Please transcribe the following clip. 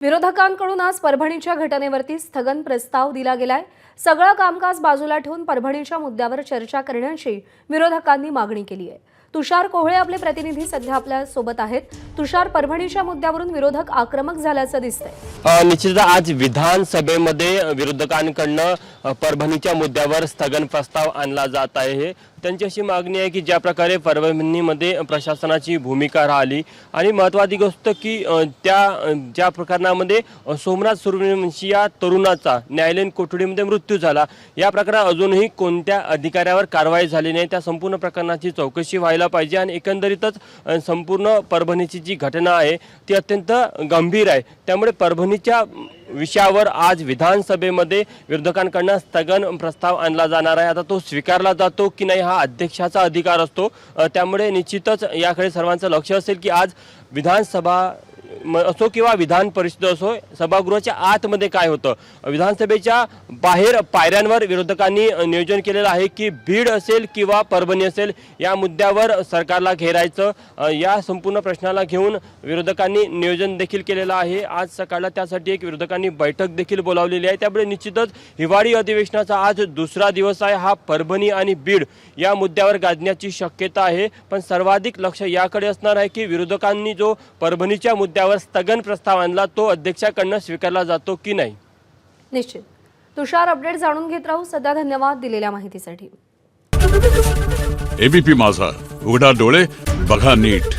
विरोधकांकडून आज परभणीच्या घटनेवरती स्थगन प्रस्ताव दिला गेलाय। सगळं कामकाज बाजूला ठेवून परभणीच्या मुद्द्यावर चर्चा करण्याची विरोधकांनी मागणी केली आहे। तुषार कोहळे आपले प्रतिनिधी सध्या आपल्या सोबत आहेत। तुषार, परभणीच्या मुद्द्यावरून विरोधक आक्रमक झाल्याचं दिसतंय। निश्चितच आज विधानसभेमध्ये विरोधकांकडून परभणीच्या मुद्द्यावर स्थगन प्रस्ताव आणला जात आहे। त्यांची अशी मागणी आहे की ज्या प्रकारे परभणीमध्ये प्रशासनाची भूमिका राहिली आणि महत्त्वाची गोष्ट की ज्या प्रकरणामध्ये सोमनाथ सूर्यवंशी या तरुणाचा न्यायालयीन कोठडीमध्ये मृत्यू झाला, या प्रकरणात अजूनही कोणत्या अधिकाऱ्यावर कारवाई झाली नाही, त्या संपूर्ण प्रकरणाची चौकशी व्हायला पाहिजे आणि एकंदरीतच संपूर्ण परभणीची जी घटना आहे ती अत्यंत गंभीर आहे। त्यामुळे परभणीच्या विषयावर आज विधानसभेमध्ये विरोधकांकडून स्थगन प्रस्ताव आणला जाणार आहे। आता तो स्वीकारला जातो की नाही हा अध्यक्षाचा अधिकार असतो, त्यामुळे निश्चितच याकडे सर्वांचं लक्ष असेल की आज विधानसभा असो किंवा विधान परिषद असो, सभागृहाच्या आतमध्ये काय होतं, विधानसभेच्या बाहेर पायऱ्यांवर विरोधकांनी नियोजन केलेलं आहे की बीड असेल किंवा परभणी असेल या मुद्द्यावर सरकारला घेरायचं। या संपूर्ण प्रश्नाला घेऊन विरोधकांनी नियोजन देखील केलेलं आहे। आज सकाळला त्यासाठी एक विरोधकांनी बैठक देखील बोलावलेली आहे। त्यामुळे निश्चितच हिवाळी अधिवेशनाचा आज दुसरा दिवस आहे। हा परभणी आणि बीड या मुद्द्यावर गाजण्याची शक्यता आहे, पण सर्वाधिक लक्ष याकडे असणार आहे की विरोधकांनी जो परभणीच्या मुद्द्यावर स्थगन प्रस्ताव आणला तो अध्यक्षाकडून स्वीकारला जातो की नाही। निश्चित तुषार, अपडेट जाणून घेत राहू। सध्या धन्यवाद दिलेल्या माहितीसाठी। एबीपी माझा, उघडा डोळे बघा नीट।